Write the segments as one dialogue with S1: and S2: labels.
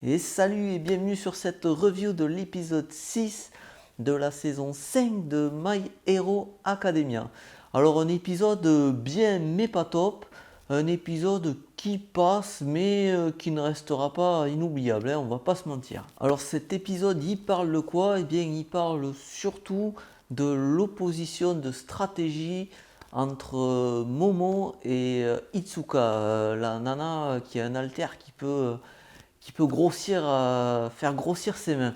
S1: Et salut et bienvenue sur cette review de l'épisode 6 de la saison 5 de My Hero Academia. Alors un épisode bien mais pas top, un épisode qui passe mais qui ne restera pas inoubliable, on va pas se mentir. Alors cet épisode il parle de quoi? Eh bien il parle surtout de l'opposition de stratégie entre Momo et Itsuka, la nana qui a un alter qui peut grossir, faire grossir ses mains.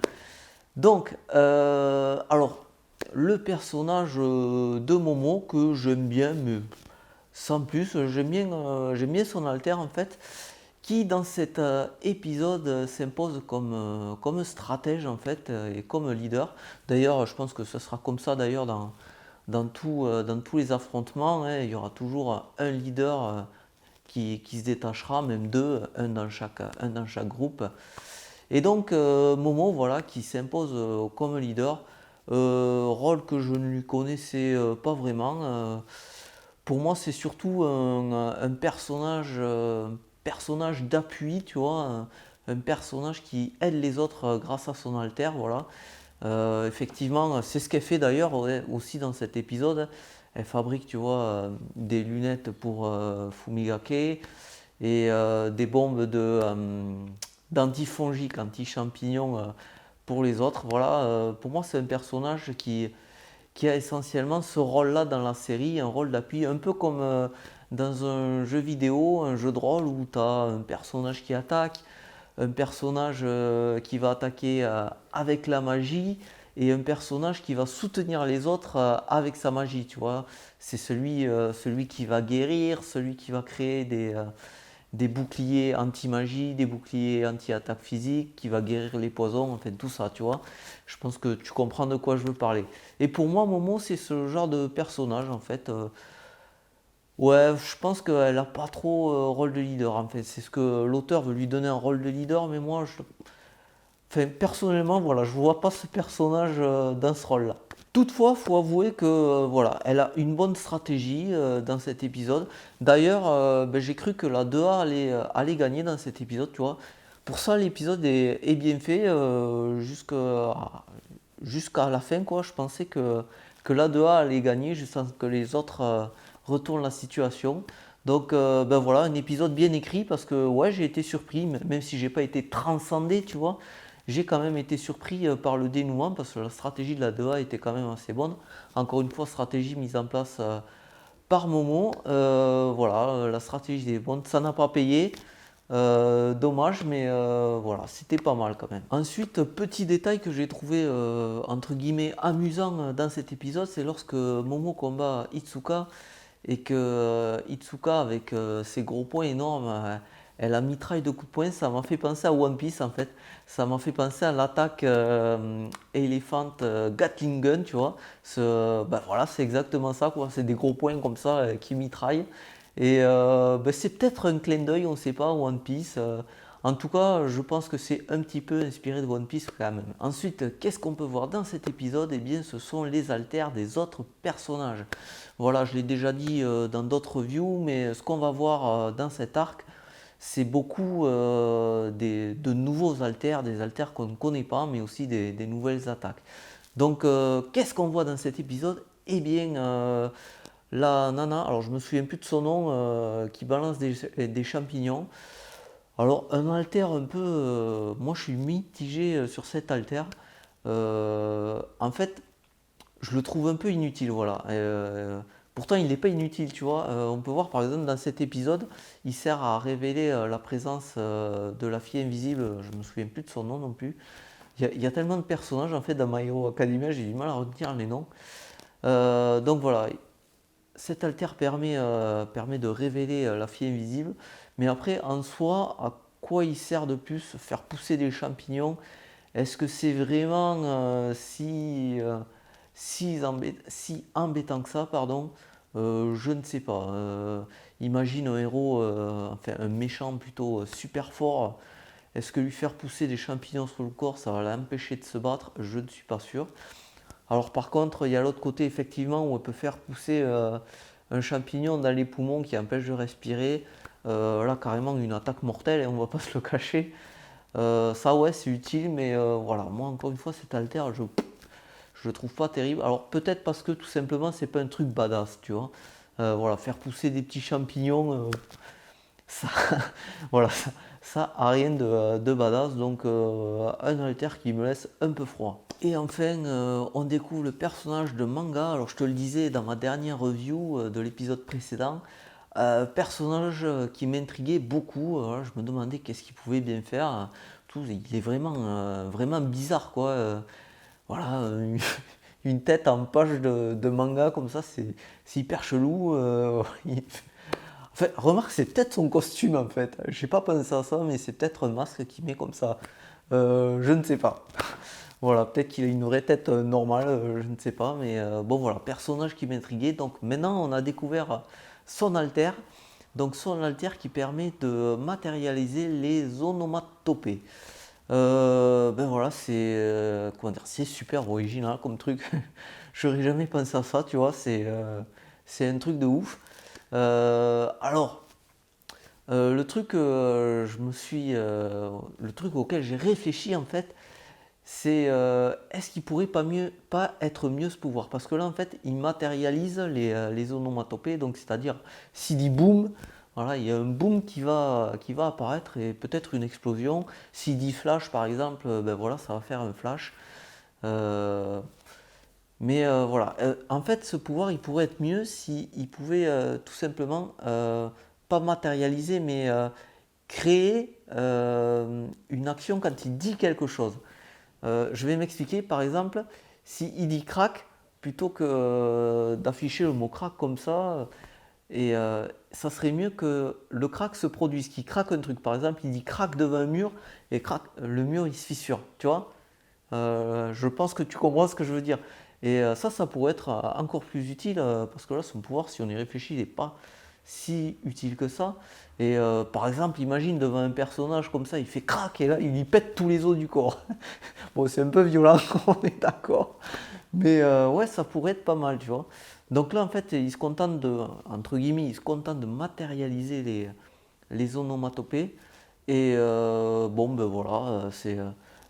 S1: Donc, alors, le personnage de Momo que j'aime bien, mais sans plus, j'aime bien son alter en fait, qui dans cet épisode s'impose comme stratège en fait et comme leader. D'ailleurs, je pense que ce sera comme ça d'ailleurs dans tous les affrontements, hein, il y aura toujours un leader qui se détachera, même deux, un dans chaque groupe. Et donc Momo, voilà, qui s'impose comme leader, rôle que je ne lui connaissais pas vraiment. Pour moi, c'est surtout un personnage d'appui, tu vois, un personnage qui aide les autres grâce à son alter, voilà. Effectivement, c'est ce qu'elle fait d'ailleurs ouais, aussi dans cet épisode. Elle fabrique, tu vois, des lunettes pour Fumigake et des bombes d'antifongiques, anti-champignons pour les autres. Voilà, pour moi, c'est un personnage qui a essentiellement ce rôle-là dans la série, un rôle d'appui, un peu comme dans un jeu vidéo, un jeu de rôle où tu as un personnage qui attaque, un personnage qui va attaquer avec la magie et un personnage qui va soutenir les autres avec sa magie, tu vois. C'est celui qui va guérir, celui qui va créer des boucliers anti-magie, des boucliers anti-attaque physique, qui va guérir les poisons, enfin tout ça, tu vois. Je pense que tu comprends de quoi je veux parler. Et pour moi, Momo, c'est ce genre de personnage, en fait. Ouais, je pense qu'elle a pas trop rôle de leader, en fait. C'est ce que l'auteur veut lui donner un rôle de leader, mais moi, enfin, personnellement, voilà, je vois pas ce personnage dans ce rôle-là. Toutefois, faut avouer que voilà, elle a une bonne stratégie dans cet épisode. D'ailleurs, ben, j'ai cru que la 2A allait gagner dans cet épisode, tu vois. Pour ça, l'épisode est bien fait jusqu'à la fin, quoi. Je pensais que la 2A allait gagner jusqu'à ce que les autres retournent la situation. Donc, ben voilà, un épisode bien écrit parce que ouais, j'ai été surpris, même si j'ai pas été transcendé, tu vois. J'ai quand même été surpris par le dénouement parce que la stratégie de la 2A était quand même assez bonne. Encore une fois, stratégie mise en place par Momo. Voilà, la stratégie est bonne. Ça n'a pas payé. Dommage, mais voilà, c'était pas mal quand même. Ensuite, petit détail que j'ai trouvé entre guillemets amusant dans cet épisode, c'est lorsque Momo combat Itsuka et que Itsuka, avec ses gros poings énormes, elle a mitraille de coups de poing. Ça m'a fait penser à One Piece en fait. Ça m'a fait penser à l'attaque Elephant Gatling Gun, tu vois. Ben voilà, c'est exactement ça, quoi. C'est des gros poings comme ça qui mitraillent. Et ben c'est peut-être un clin d'œil, on ne sait pas, One Piece. En tout cas, je pense que c'est un petit peu inspiré de One Piece quand même. Ensuite, qu'est-ce qu'on peut voir dans cet épisode? Eh bien, ce sont les alters des autres personnages. Voilà, je l'ai déjà dit dans d'autres views, mais ce qu'on va voir dans cet arc, c'est beaucoup de nouveaux alters, des alters qu'on ne connaît pas, mais aussi des nouvelles attaques. Donc, qu'est-ce qu'on voit dans cet épisode? Eh bien, la nana, alors je me souviens plus de son nom, qui balance des champignons. Alors, un alter un peu. Moi, je suis mitigé sur cet alter. En fait, je le trouve un peu inutile, voilà. Pourtant, il n'est pas inutile, tu vois. On peut voir par exemple dans cet épisode, il sert à révéler la présence de la fille invisible. Je me souviens plus de son nom non plus. Il y a tellement de personnages en fait dans My Hero Academia, j'ai du mal à retenir les noms. Donc voilà, cet alter permet de révéler la fille invisible. Mais après, en soi, à quoi il sert de plus? Faire pousser des champignons? Est-ce que c'est vraiment si embêtant que ça, pardon? Je ne sais pas. Imagine un héros, enfin un méchant plutôt super fort. Est-ce que lui faire pousser des champignons sur le corps, ça va l'empêcher de se battre? Je ne suis pas sûr. Alors par contre, il y a l'autre côté effectivement où elle peut faire pousser un champignon dans les poumons qui empêche de respirer. Là carrément une attaque mortelle et on ne va pas se le cacher. Ça ouais c'est utile, mais voilà, moi encore une fois cet haltère je le trouve pas terrible. Alors peut-être parce que tout simplement c'est pas un truc badass, tu vois. Voilà, faire pousser des petits champignons, ça, voilà, ça a rien de badass, donc un haltère qui me laisse un peu froid. Et enfin, on découvre le personnage de Manga. Alors je te le disais dans ma dernière review de l'épisode précédent, personnage qui m'intriguait beaucoup. Voilà, je me demandais qu'est-ce qu'il pouvait bien faire. Il est vraiment bizarre, quoi. Voilà, une tête en page de manga comme ça, c'est hyper chelou. En fait, remarque, c'est peut-être son costume en fait. J'ai pas pensé à ça, mais c'est peut-être un masque qu'il met comme ça. Je ne sais pas. Voilà, peut-être qu'il a une vraie tête normale, je ne sais pas. Mais bon, voilà, personnage qui m'intriguait. Donc maintenant, on a découvert son alter. Donc son alter qui permet de matérialiser les onomatopées. Ben voilà, comment dire, c'est super original comme truc. J'aurais jamais pensé à ça, tu vois. C'est un truc de ouf. Alors, le truc, le truc auquel j'ai réfléchi en fait, c'est est-ce qu'il pourrait pas être mieux ce pouvoir? Parce que là, en fait, il matérialise les onomatopées, donc c'est-à-dire s'il dit boum, voilà, il y a un boom qui va apparaître et peut-être une explosion. S'il dit flash, par exemple, ben voilà, ça va faire un flash. Euh, mais voilà, en fait, ce pouvoir, il pourrait être mieux s'il pouvait tout simplement pas matérialiser, mais créer une action quand il dit quelque chose. Je vais m'expliquer, par exemple, s'il dit crack, plutôt que d'afficher le mot crack comme ça, et ça serait mieux que le crack se produise, qu'il craque un truc. Par exemple, il dit crack devant un mur, et crack, le mur il se fissure, tu vois. Je pense que tu comprends ce que je veux dire. Et ça pourrait être encore plus utile, parce que là, son pouvoir, si on y réfléchit, il n'est pas si utile que ça. Et par exemple, imagine devant un personnage comme ça, il fait crack, et là, il lui pète tous les os du corps. Bon, c'est un peu violent, on est d'accord. Mais ouais, ça pourrait être pas mal, tu vois. Donc là, en fait, il se contente entre guillemets, il se contente de matérialiser les onomatopées. Et bon, ben voilà,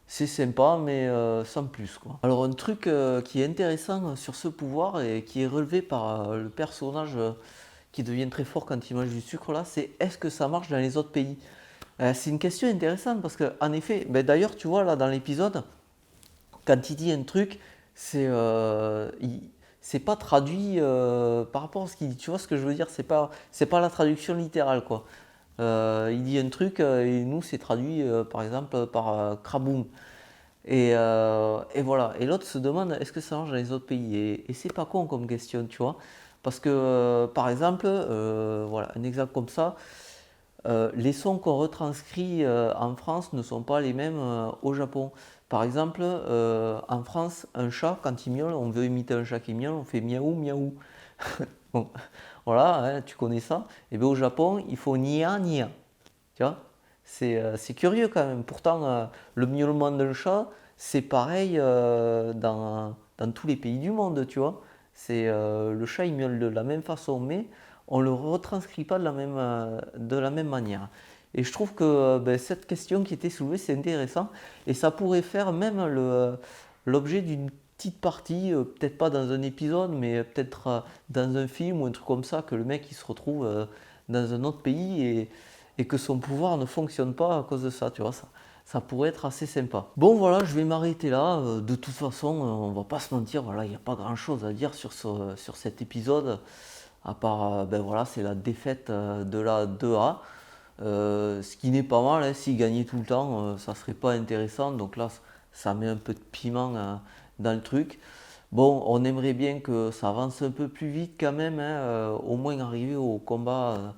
S1: c'est sympa, mais sans plus, quoi. Alors, un truc qui est intéressant sur ce pouvoir et qui est relevé par le personnage qui devient très fort quand il mange du sucre, là, c'est est-ce que ça marche dans les autres pays? C'est une question intéressante parce que, en effet, ben d'ailleurs, tu vois, là, dans l'épisode, quand il dit un truc, c'est pas traduit par rapport à ce qu'il dit. Tu vois ce que je veux dire? C'est pas la traduction littérale, quoi. Il dit un truc et nous c'est traduit par exemple par Kraboum. Et voilà. Et l'autre se demande est-ce que ça marche dans les autres pays? Et c'est pas con comme question, tu vois. Parce que par exemple, voilà, un exemple comme ça, les sons qu'on retranscrit en France ne sont pas les mêmes au Japon. Par exemple, en France, un chat, quand il miaule, on veut imiter un chat qui miaule, on fait miaou, miaou. Bon, voilà, hein, tu connais ça. Et bien au Japon, il faut nia, nia. Tu vois, c'est curieux quand même. Pourtant, le miaulement d'un chat, c'est pareil dans tous les pays du monde, tu vois. Le chat, il miaule de la même façon, mais on ne le retranscrit pas de la même manière. Et je trouve que ben, cette question qui était soulevée, c'est intéressant. Et ça pourrait faire même l'objet d'une petite partie, peut-être pas dans un épisode, mais peut-être dans un film ou un truc comme ça, que le mec il se retrouve dans un autre pays et que son pouvoir ne fonctionne pas à cause de ça, tu vois, ça pourrait être assez sympa. Bon voilà, je vais m'arrêter là. De toute façon, on va pas se mentir, voilà, il n'y a pas grand chose à dire sur cet épisode, à part, ben voilà, c'est la défaite de la 2A. Ce qui n'est pas mal, hein, s'il gagnait tout le temps, ça serait pas intéressant. Donc là, ça met un peu de piment dans le truc. Bon, on aimerait bien que ça avance un peu plus vite quand même, hein, au moins arriver au combat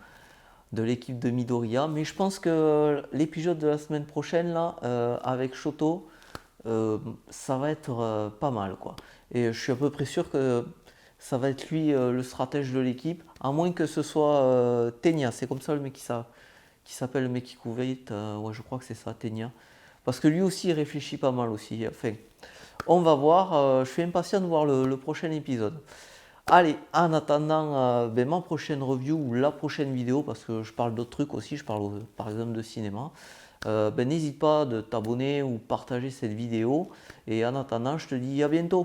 S1: de l'équipe de Midoriya. Mais je pense que l'épisode de la semaine prochaine, là, avec Shoto, ça va être pas mal, quoi. Et je suis à peu près sûr que ça va être lui le stratège de l'équipe, à moins que ce soit Tenya. C'est comme ça le mec qui s'appelle le mec qui couvait. Ouais, je crois que c'est ça, Tenya. Parce que lui aussi, il réfléchit pas mal aussi. Enfin, on va voir. Je suis impatient de voir le prochain épisode. Allez, en attendant ben, ma prochaine review ou la prochaine vidéo, parce que je parle d'autres trucs aussi, je parle par exemple de cinéma, n'hésite pas de t'abonner ou partager cette vidéo. Et en attendant, je te dis à bientôt.